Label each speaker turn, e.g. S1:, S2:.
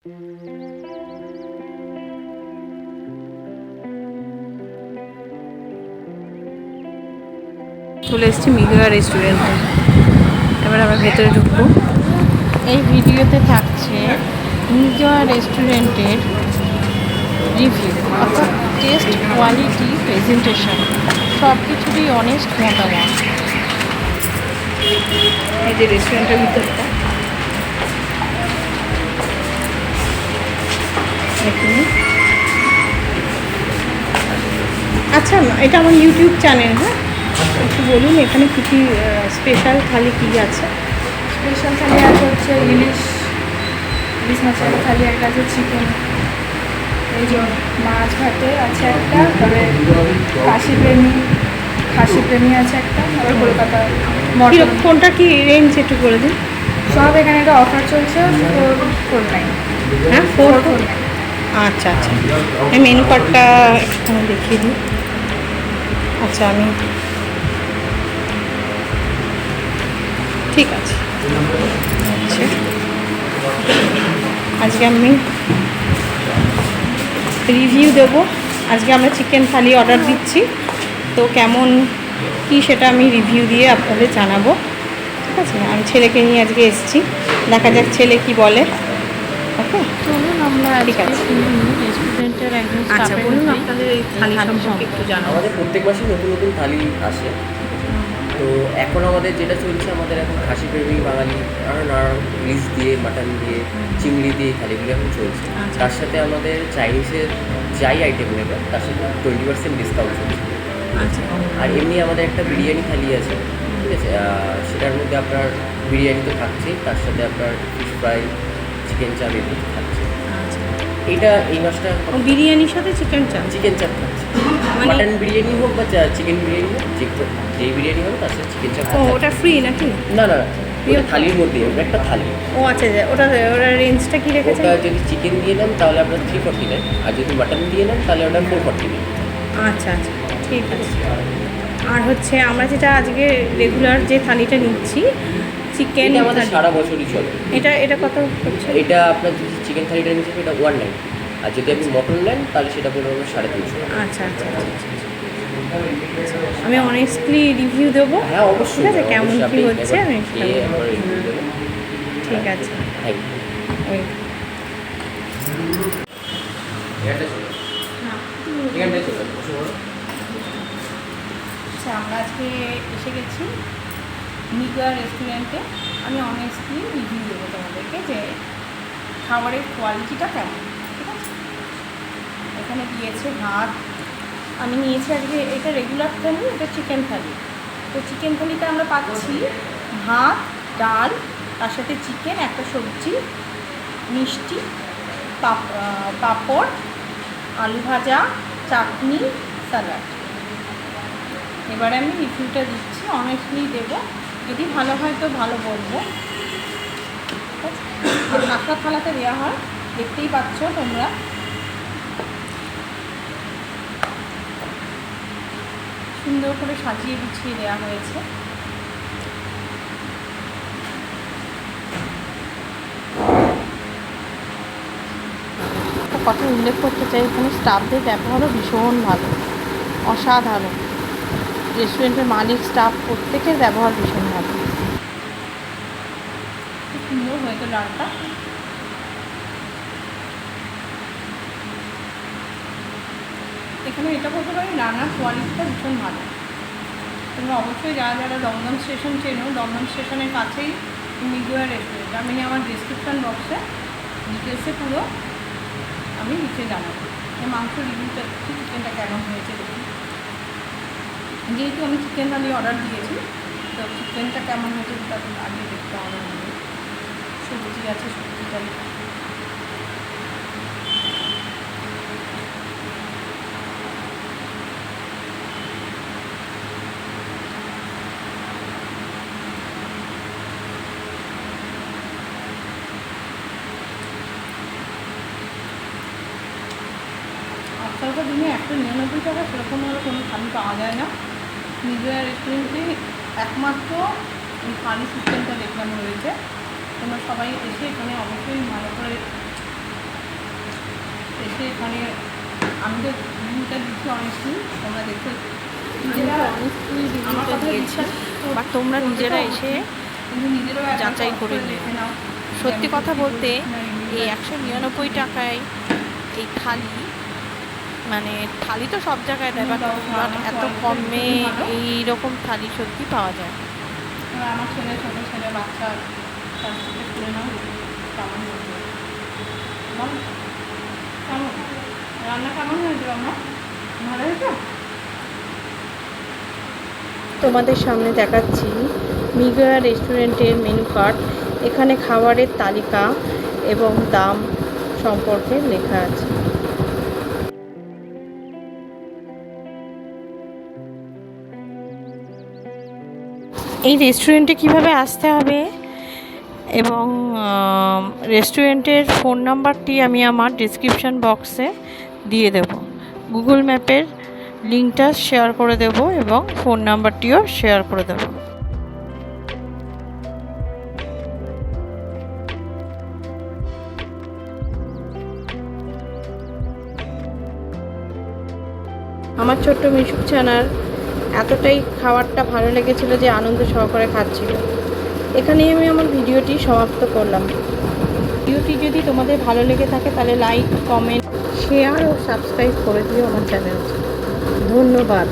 S1: চলে এসেছি মিগোয়া রেস্টুরেন্টে। এবার আমরা ভেতরে ঢুকবো।
S2: এই ভিডিওতে থাকছে মিগোয়া রেস্টুরেন্টের রিভিউ, অর্থাৎ টেস্ট, কোয়ালিটি, প্রেজেন্টেশন সব কিছুরই অনেস্ট মতামত।
S1: এই যে রেস্টুরেন্টের ভিতরটা দেখুন। আচ্ছা, এটা আমার ইউটিউব চ্যানেল। হ্যাঁ, একটু বলুন এখানে কী কী স্পেশাল থালি কী আছে?
S3: স্পেশাল থালি আছে হচ্ছে ইলিশ মশলা থালি, একটা আছে চিকেন, এই যে মাছ ভাতে আছে একটা, তবে খাসি প্রেমী আছে একটা, আবার কলকাতা মটন।
S1: কোনটা কি রেঞ্জ একটু বলে দিন।
S3: সব এখানে একটা অফার চলছে 449।
S1: হ্যাঁ,
S3: 449।
S1: আচ্ছা আচ্ছা, এই মেনু কার্ডটা একটুখানি দেখিয়ে দিই। আচ্ছা, আমি ঠিক আছে। আচ্ছা, আজকে আমি রিভিউ দেব। আজকে আমরা চিকেন থালি অর্ডার দিচ্ছি, তো কেমন কি সেটা আমি রিভিউ দিয়ে আপনাদের জানাবো। ঠিক আছে, আমি ছেলেকে নিয়ে আজকে এসেছি, দেখা যাক ছেলে কি বলে। ওকে,
S2: চলুন আমরা
S1: ঠিক আছে।
S2: রেস্টুরেন্টের একজন
S1: আচ্ছা,
S2: স্টাফের
S1: বলুন
S2: মুখেই
S1: আপনাদের এই থালি সম্পর্কে একটু জানাবো।
S4: আমাদের প্রত্যেক মাসে নতুন নতুন থালি আসে। তো এখন আমাদের যেটা চলছে, আমাদের এখন খাসি প্রেমী বাঙালি নানা ইলিশ দিয়ে, মাটন দিয়ে, চিংড়ি দিয়ে থালিগুলো এখন চলছে।
S1: আচ্ছা।
S4: তার সাথে আমাদের চাইনিজের যাই আইটেম নেবে তার সাথে 20% ডিসকাউন্ট চলছে।
S1: আচ্ছা
S4: আর এমনি আমাদের একটা বিরিয়ানি থালি আছে, ঠিক আছে। সেটার মধ্যে আপনার বিরিয়ানি তো থাকছেই, তার সাথে আপনার ফিশ ফ্রাই, চিকেন চাপ এগুলো থাকছে।
S1: আচ্ছা,
S4: এটা এই মাসটা
S1: বিরিয়ানির সাথে চিকেন চাপ।
S4: চিকেন চাপ থাকছে,
S1: মানে-
S4: মাটন বিরিয়ানি হোক বা চিকেন বিরিয়ানি হোক, যেই বিরিয়ানি হোক তার সাথে চিকেন চাপ
S1: ও,
S4: থাকছে।
S1: ওটা ফ্রি নাকি?
S4: না না, ওটা থালির মধ্যে, ওটা একটা থালি।
S1: ও আচ্ছা, ওটা রেঞ্জটা কি রেখেছে?
S4: ওটা যদি চিকেন দিয়ে নেন তাহলে আপনার 349, আর যদি মাটন দিয়ে নেন তাহলে ওটা 449।
S1: আচ্ছা আচ্ছা, ঠিক আছে। আর হচ্ছে আমরা যেটা আজকে রেগুলার যে থালিটা নিচ্ছি, চিকেন
S4: এটা আমাদের সারা বছরই চলে।
S1: এটা কত হচ্ছে?
S4: এটা আপনার যদি চিকেন থালিটা নিচ্ছেন এটা 190, আর যদি আপনি মটন নেন তাহলে সেটা পড়বে আপনার 350।
S1: আচ্ছা আচ্ছা আচ্ছা, আমি অনেস্টলি রিভিউ দেবো।
S4: হ্যাঁ অবশ্যই,
S1: ঠিক আছে, কেমন
S4: অবশ্যই
S1: কি
S4: আপনি
S1: হচ্ছে
S4: একবার
S1: আমি
S4: খেয়ে একবার রিভিউ দেবেন।
S1: ঠিক আছে।
S4: Thank you.
S1: ওই
S4: এখানটা চলে, এখানটায় চলে বসে পড়ো।
S3: আচ্ছা, আমরা আজকে এসে গেছি মিগোয়া রেস্টুরেন্টে। আমি অনেস্টলি রিভিউ দেবো তোমাদেরকে যে খাবারের কোয়ালিটিটা কেমন। ঠিক আছে, এখানে দিয়েছে ভাত। আমি নিয়েছি আজকে, এটা রেগুলার থালি, এটা চিকেন থালি। তো চিকেন থালিতে আমরা পাচ্ছি ভাত, ডাল, তার সাথে চিকেন, একটা সবজি, মিষ্টি, পাঁপড়, আলু ভাজা, চাটনি, স্যালাড। এবারে আমি রিভিউটা দিচ্ছি, অনেস্টলি দেবো, যদি ভালো হয় তো ভালো বলবো। ঠিক আছে, আর ঢাকা থালাতে দেওয়া হয়, দেখতেই পাচ্ছ তোমরা। সুন্দর করে সাজিয়ে গুছিয়ে দেওয়া হয়েছে।
S2: একটা কথা উল্লেখ করতে চাই, এখানে স্টাফদের ব্যবহারও ভীষণ ভালো, অসাধারণ। রেস্টুরেন্টের মালিক, স্টাফ প্রত্যেকের ব্যবহার ভীষণ ভালো।
S3: খুব সুন্দর হয়েছে ডালটা। এখানে এটা বলতে পারি রান্নার কোয়ালিটিটা ভীষণ ভালো। তোমরা অবশ্যই যারা যারা দমদম স্টেশন চেনো, দমদম স্টেশনের কাছেই মিগোয়া রেস্টুরেন্ট। আমি আমার ডিসক্রিপশান বক্সে ডিটেলসে পুরো আমি লিখে জানাবো। মাংস রিভিউটা দেখি, চিকেনটা কেমন হয়েছে দেখি। যেহেতু আমি চিকেন থালি অর্ডার দিয়েছি, তো চিকেনটা কেমন হয়েছে সেটা আগে দেখতে হবে আমাদের। সবজি আছে, সবজিটা আজকালকার দিনে 199 টাকা সেরকমভাবে কোনো থালি পাওয়া যায় না। মিগোয়া রেস্টুরেন্টে একমাত্র এই থালি সিস্টেমটা দেখলাম রয়েছে। তোমরা সবাই এসে এখানে অবশ্যই ভালো করে এখানে আমি তো রিভিউটা দিচ্ছি অনেস্টলি, তোমরা দেখো নিজেরা
S2: অনেস্টলি
S3: আমার
S2: রিভিউটা
S3: কথা
S2: দিয়েছি,
S3: বিশ্বাস
S2: বাট তোমরা
S3: করতে
S2: নিজেরা
S3: তো
S2: এসে
S3: অবশ্যই, কিন্তু নিজেরাও একবার
S2: যাচাই
S3: পজ
S2: করে
S3: দেখে
S2: নেবে।
S3: নাও।
S2: সত্যি
S3: যে আমি
S2: কথা
S3: সত্যি
S2: বলতে
S3: বলছি না
S2: এই
S3: review-টা।
S2: 199 টাকায় এই থালি, মানে থালি তো সব জায়গায় দেয়, বাট এত কমে এইরকম থালি সত্যি পাওয়া যায়।
S3: এবার আমার ছেলে, ছোটো ছেলে, বাচ্চা তার থেকে তুলে নাও কেমন হয়েছে বল, কেমন রান্না কেমন হয়েছে? রান্না ভালো হয়েছে?
S2: তোমাদের সামনে দেখাচ্ছি মিগা রেস্টুরেন্টের মেনু কার্ড। এখানে খাবারের তালিকা এবং দাম সম্পর্কে লেখা আছে। এই রেস্টুরেন্টে কিভাবে আসতে হবে এবং রেস্টুরেন্টের ফোন নাম্বারটি আমি আমার ডেসক্রিপশন বক্সে দিয়ে দেব। গুগল ম্যাপের লিঙ্কটা শেয়ার করে দেব এবং ফোন নাম্বারটিও শেয়ার করে দেব। আমার ছোট্ট মিশুক ছানার এতটাই খাবারটা ভালো লেগেছিল যে আনন্দ সহকারে খাচ্ছিল। এখানেই আমি আমার ভিডিওটি সমাপ্ত করলাম। ভিডিওটি যদি তোমাদের ভালো লেগে থাকে তাহলে লাইক, কমেন্ট, শেয়ার ও সাবস্ক্রাইব করে দিও আমার চ্যানেলটি। ধন্যবাদ।